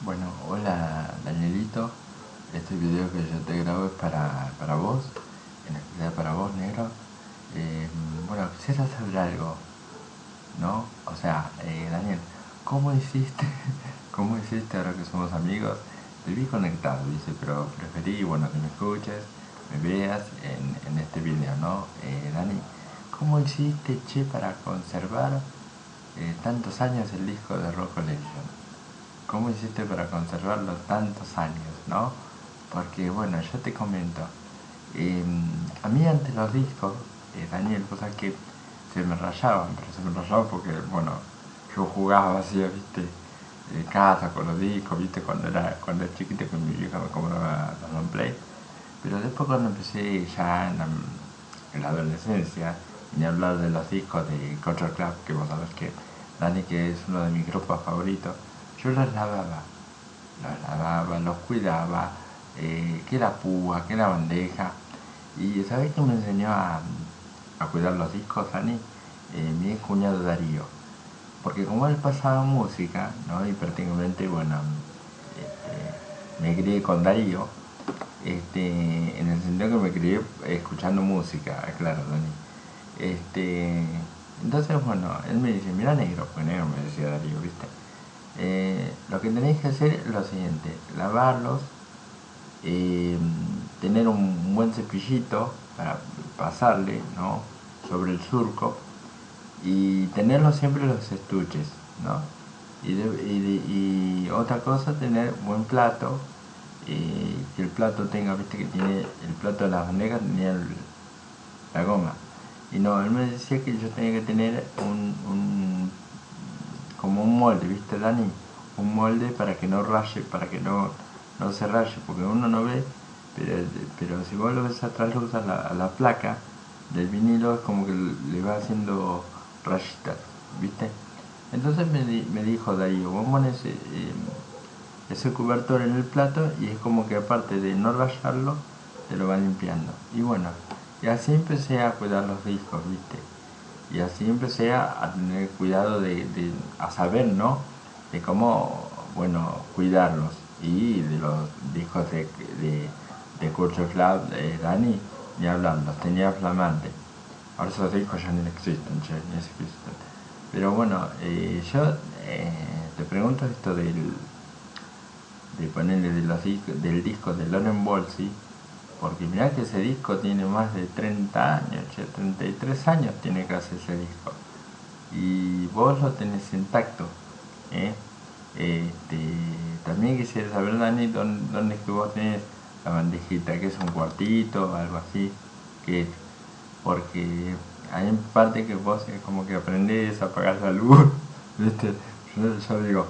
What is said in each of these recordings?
Bueno, hola Danielito, este video que yo te grabo es para vos, en especial para vos, negro. Eh, bueno, quisiera saber algo, ¿no? O sea, Daniel, ¿cómo hiciste? ¿Cómo hiciste ahora que somos amigos? Te vi conectado, dice, pero preferí, bueno, que me escuches, me veas en este video, ¿no? Dani, ¿cómo hiciste, che, para conservar tantos años el disco de Rock Collection? ¿Cómo hiciste para conservarlo tantos años, no? Porque, bueno, yo te comento, eh, a mí antes los discos, Daniel, cosas que se me rayaban, pero se me rayaban porque, bueno, yo jugaba así, viste, de casa con los discos, viste, cuando era chiquito con mi vieja me compraba los long play. Pero después cuando empecé ya en la adolescencia, y ni hablar de los discos de Culture Club, que vos sabés que Dani, que es uno de mis grupos favoritos, yo los lavaba, los cuidaba, que la púa, que la bandeja. Y ¿sabés que me enseñó a cuidar los discos, Dani? Mi ex cuñado Darío. Porque como él pasaba música, ¿no? Y prácticamente, bueno, me crié con Darío, en el sentido que me crié escuchando música, claro, Dani. Este, entonces, bueno, él me dice, mira negro, pues negro me decía Darío, ¿viste? Lo que tenéis que hacer es lo siguiente, lavarlos, eh, tener un buen cepillito para pasarle, ¿no? Sobre el surco y tenerlos siempre los estuches, ¿no? Y otra cosa, tener buen plato, que el plato tenga, viste que tiene el plato de las bandejas, tenía la goma. Y no, él me decía que yo tenía que tener como un molde, ¿viste, Dani? Un molde para que no raye, para que no se raye, porque uno no ve, pero, pero si vos lo ves a trasluz a la placa del vinilo, es como que le va haciendo rayitas, ¿viste? Entonces me dijo Darío, vos pones ese cobertor en el plato y es como que aparte de no rayarlo, te lo va limpiando. Y bueno, y así empecé a cuidar los discos, ¿viste? Y así empecé a tener cuidado a saber, ¿no? De cómo, bueno, cuidarlos. Y de los discos de Culture Club, Dani, ni hablar, los tenía flamantes. Ahora esos discos ya no existen, che, ni existen. Pero bueno, yo te pregunto esto de ponerle del disco de Loren Bolsi, porque mirá que ese disco tiene más de 30 años, che, 33 años tiene casi ese disco. Y vos lo tenés intacto, ¿eh? Este, también quisiera saber, Dani, dónde es que vos tenés la bandejita, que es un cuartito, algo así, que porque hay en parte que vos es como que aprendés a apagar la luz, ¿viste? Yo digo,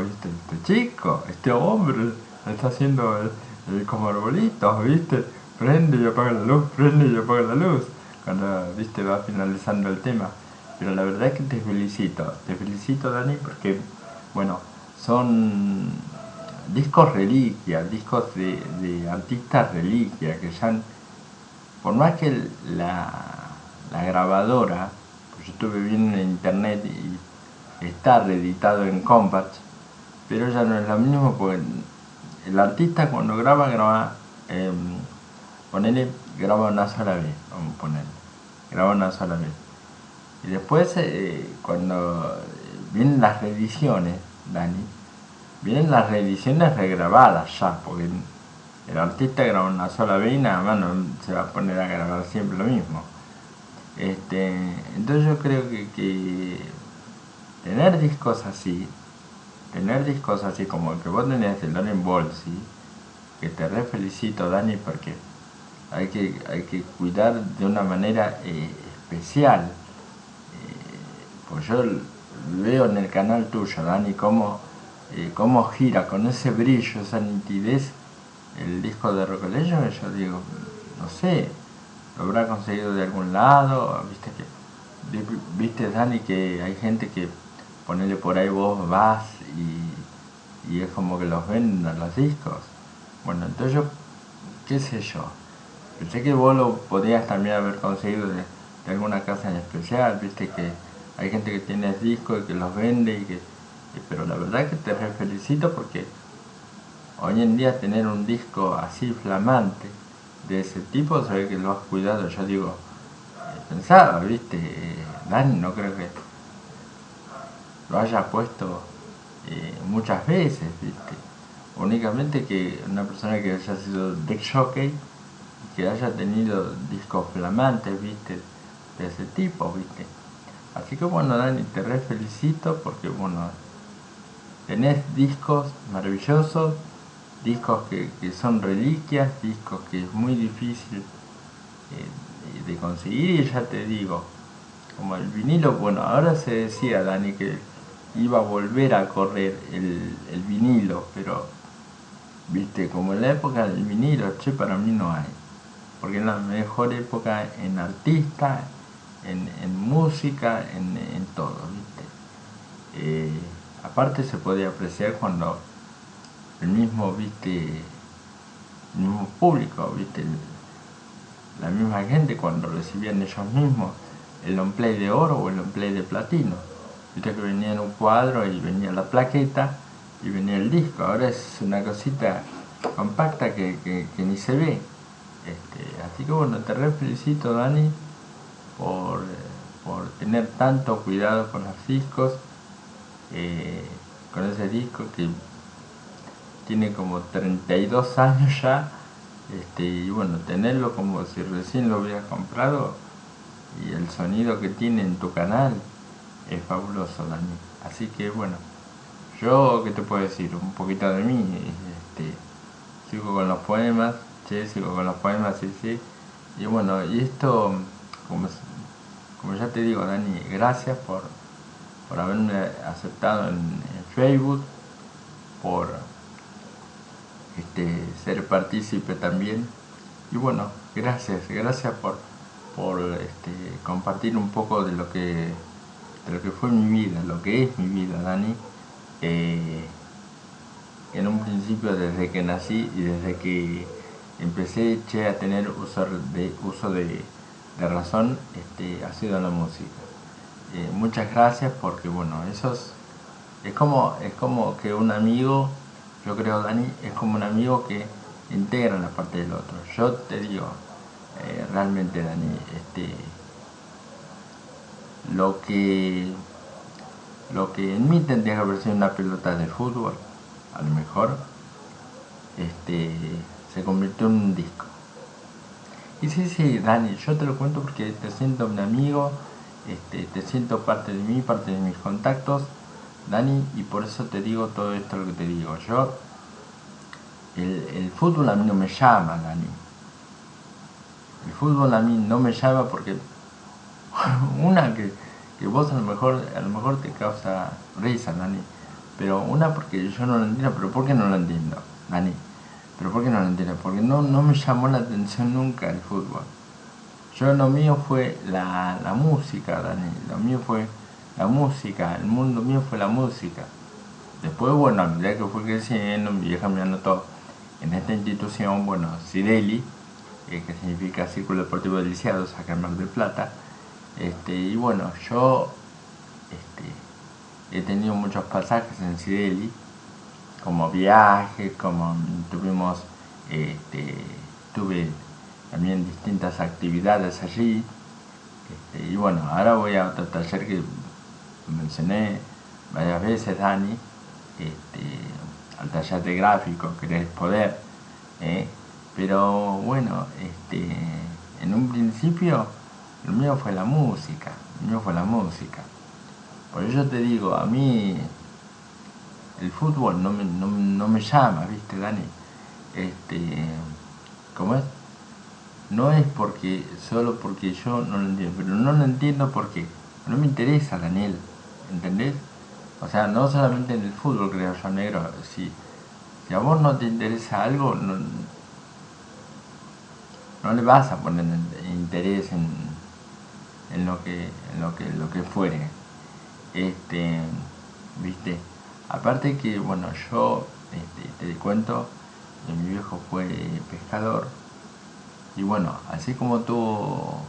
¿viste? Este chico, este hombre, está haciendo como arbolitos, ¿viste? Prende y apaga la luz, prende y apaga la luz, cuando, ¿viste? Va finalizando el tema. Pero la verdad es que te felicito Dani, porque, bueno, son discos reliquias, discos de artistas reliquias que ya por más que la grabadora, pues yo estuve viendo en internet y está reeditado en Compact, pero ya no es lo mismo porque el artista cuando graba, eh, graba una sola vez, vamos a poner, graba una sola vez. Y después, cuando vienen las reediciones, Dani, vienen las reediciones regrabadas ya, porque el artista graba una sola vez y nada más no se va a poner a grabar siempre lo mismo. Entonces yo creo que tener discos así como el que vos tenés de Loren Bolsi, que te re felicito Dani porque hay que cuidar de una manera especial. Pues yo veo en el canal tuyo, Dani, cómo gira con ese brillo, esa nitidez el disco de Recollection, y yo digo, no sé, lo habrá conseguido de algún lado, viste Dani que hay gente que ponele por ahí vos vas y es como que los venden los discos. Bueno, entonces yo, qué sé yo, pensé que vos lo podías también haber conseguido de alguna casa en especial, viste que hay gente que tiene discos y que los vende Pero la verdad que te felicito porque hoy en día tener un disco así flamante de ese tipo, se ve que lo has cuidado. Yo digo, pensaba, viste, Dani, no creo que lo haya puesto muchas veces, viste. Únicamente que una persona que haya sido deck jockey y que haya tenido discos flamantes, viste, de ese tipo, viste. Así que bueno, Dani, te re felicito porque bueno, tenés discos maravillosos, discos que son reliquias, discos que es muy difícil de conseguir. Y ya te digo, como el vinilo, bueno, ahora se decía, Dani, que iba a volver a correr el vinilo, pero viste, como en la época del vinilo, che, para mí no hay, porque es la mejor época en artista, en música, en todo, viste. Aparte se podía apreciar cuando el mismo, viste, el mismo público, viste, la misma gente cuando recibían ellos mismos el long play de oro o el long play de platino. Viste que venía en un cuadro y venía la plaqueta y venía el disco. Ahora es una cosita compacta que ni se ve. Así que bueno, te re felicito, Dani, por, por tener tanto cuidado con los discos, eh, con ese disco que tiene como 32 años ya, y bueno, tenerlo como si recién lo hubieras comprado y el sonido que tiene en tu canal es fabuloso, Dani. Así que bueno, yo, ¿qué te puedo decir? Un poquito de mí, sigo con los poemas, che, sigo con los poemas, sí, sí. Y bueno, y esto, como, como ya te digo, Dani, gracias por haberme aceptado en Facebook, por ser partícipe también. Y bueno, gracias por compartir un poco de lo que fue mi vida, lo que es mi vida, Dani. Eh, en un principio, desde que nací y desde que empecé a tener uso de razón, ha sido la música. Muchas gracias porque bueno, es como que un amigo, yo creo, Dani, es como un amigo que integra la parte del otro. Yo te digo, realmente, Dani, lo que lo que en mí tendría que haber sido una pelota de fútbol, a lo mejor, se convirtió en un disco. Y sí, sí, Dani, yo te lo cuento porque te siento un amigo, te siento parte de mí, parte de mis contactos, Dani, y por eso te digo todo esto lo que te digo. El fútbol a mí no me llama, Dani. El fútbol a mí no me llama porque una que vos a lo mejor te causa risa, Dani. Pero una porque yo no lo entiendo, pero ¿por qué no lo entiendo, Dani? ¿Pero por qué no lo entiendo? Porque no me llamó la atención nunca el fútbol. Yo lo mío fue la música, Dani. Lo mío fue la música, el mundo mío fue la música. Después, bueno, a medida que fui creciendo, mi vieja me anotó en esta institución, bueno, Cirelli, que significa Círculo Deportivo de Lisiados, acá en Mar del Plata. Y bueno, yo he tenido muchos pasajes en Cirelli, como viajes, como tuve también distintas actividades allí. Y bueno, ahora voy a otro taller que mencioné varias veces, Dani, al taller de gráfico, Querer Poder. ¿eh? Pero bueno, en un principio lo mío fue la música, lo mío fue la música. Por eso te digo, a mí el fútbol no me llama, ¿viste, Dani? ¿Cómo es? No es porque, solo porque yo no lo entiendo, pero no lo entiendo porque no me interesa, Daniel, ¿entendés? O sea, no solamente en el fútbol, creo yo, negro. Si a vos no te interesa algo, no le vas a poner interés en lo que fuere. ¿Viste? Aparte que, bueno, yo te cuento que mi viejo fue pescador y bueno, así como todo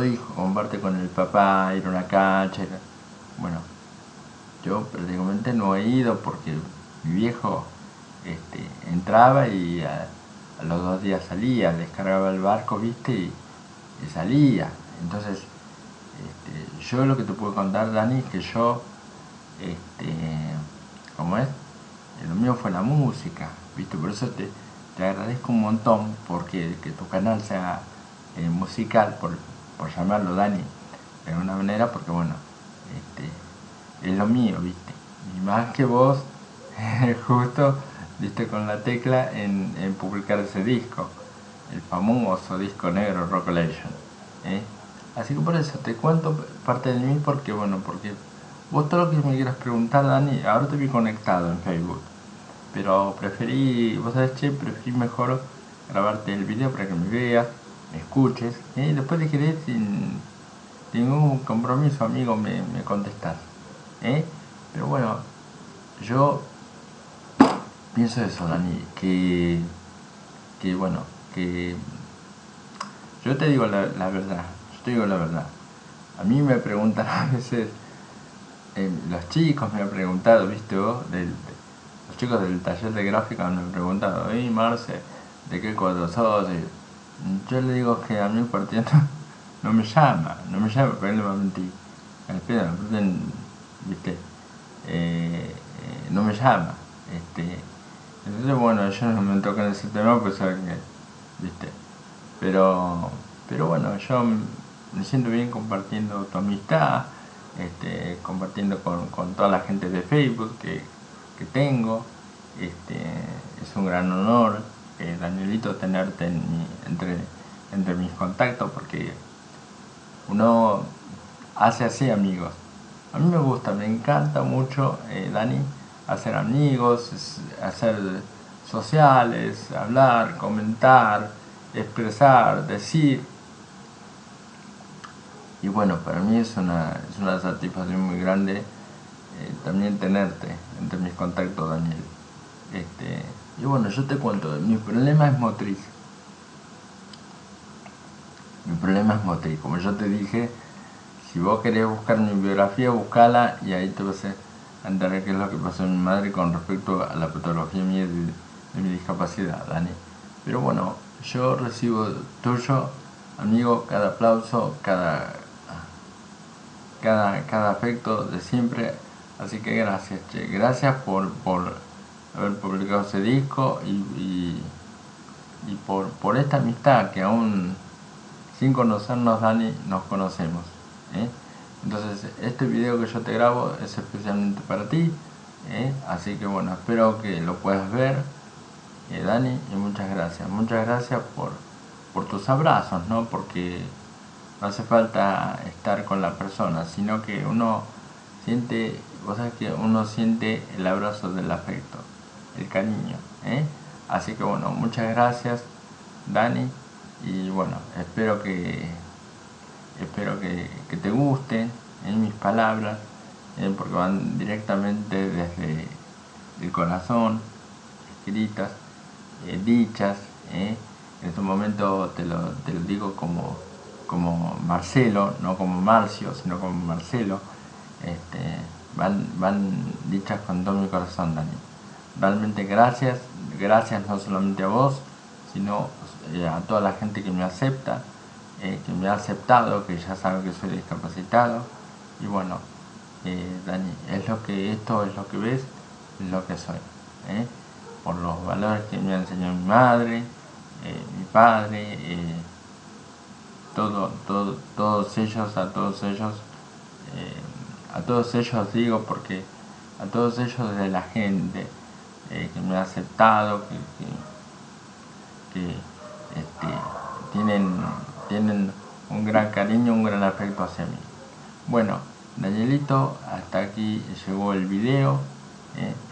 hijo comparte con el papá ir a una cancha, bueno, yo prácticamente no he ido porque mi viejo entraba y a los 2 días salía, descargaba el barco, viste, y salía. Entonces, yo lo que te puedo contar, Dani, es que yo, ¿cómo es? Lo mío fue la música, viste, por eso te agradezco un montón porque que tu canal sea musical, por llamarlo, Dani, de alguna manera, porque bueno, es lo mío, viste. Y más que vos, justo diste con la tecla en publicar ese disco, el famoso disco negro Rockolation. ¿Eh? Así que por eso te cuento parte de mí, porque bueno, porque vos todo lo que me quieras preguntar, Dani, ahora te vi conectado en Facebook, pero preferí, vos sabés, che, preferí mejor grabarte el video para que me veas, me escuches, y después de querer sin ningún compromiso, amigo, me contestás. ¿Eh? Pero bueno, yo pienso eso, Dani, que bueno, que yo te digo la verdad, yo te digo la verdad. A mí me preguntan a veces, los chicos me han preguntado, viste vos, los chicos del taller de gráfica me han preguntado, hey Marce, ¿de qué cuadro sos? Y yo le digo que a mí el partido no me llama, porque él le va a mentir. Al pedo, viste, no me llama. Entonces bueno, ellos no me tocan ese tema, pues saben que, viste. Pero bueno, yo me siento bien compartiendo tu amistad, compartiendo con toda la gente de Facebook que tengo. Es un gran honor, Danielito, tenerte entre mis contactos, porque uno hace así amigos. A mí me gusta, me encanta mucho, Dani, hacer amigos, hacer sociales, hablar, comentar, expresar, decir. Y bueno, para mí es una satisfacción muy grande también tenerte entre mis contactos, Daniel. Y bueno, yo te cuento, mi problema es motriz. Mi problema es motriz. Como yo te dije, si vos querés buscar mi biografía, buscala y ahí te vas a enterar qué es lo que pasó en mi madre con respecto a la patología mía de mi discapacidad, Dani. Pero bueno, yo recibo tuyo, amigo, cada aplauso, cada afecto de siempre. Así que gracias, che. Gracias por haber publicado ese disco y por esta amistad que aún sin conocernos, Dani, nos conocemos. ¿Eh? Entonces, este video que yo te grabo es especialmente para ti. Así que bueno, espero que lo puedas ver, Dani, y muchas gracias. Muchas gracias por tus abrazos, ¿no? Porque no hace falta estar con la persona, sino que uno siente, vos sabés que uno siente el abrazo del afecto, el cariño. Así que bueno, muchas gracias, Dani, y bueno, espero que te gusten mis palabras, porque van directamente desde el corazón, escritas, dichas. En este momento te lo digo como Marcelo, no como Marcio, sino como Marcelo. Van dichas con todo mi corazón, Dani. Realmente gracias no solamente a vos, sino a toda la gente que me acepta, que me ha aceptado, que ya sabe que soy discapacitado. Y bueno, Dani, esto es lo que ves, es lo que soy. Por los valores que me ha enseñado mi madre, mi padre, todos ellos, a todos ellos digo, porque a todos ellos de la gente que me ha aceptado, que tienen un gran cariño, un gran afecto hacia mí. Bueno, Danielito, hasta aquí llegó el video,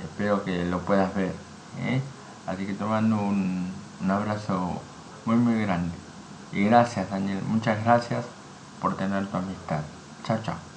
espero que lo puedas ver. Así que te mando un abrazo muy muy grande. Y gracias, Daniel, muchas gracias por tener tu amistad. Chao, chao.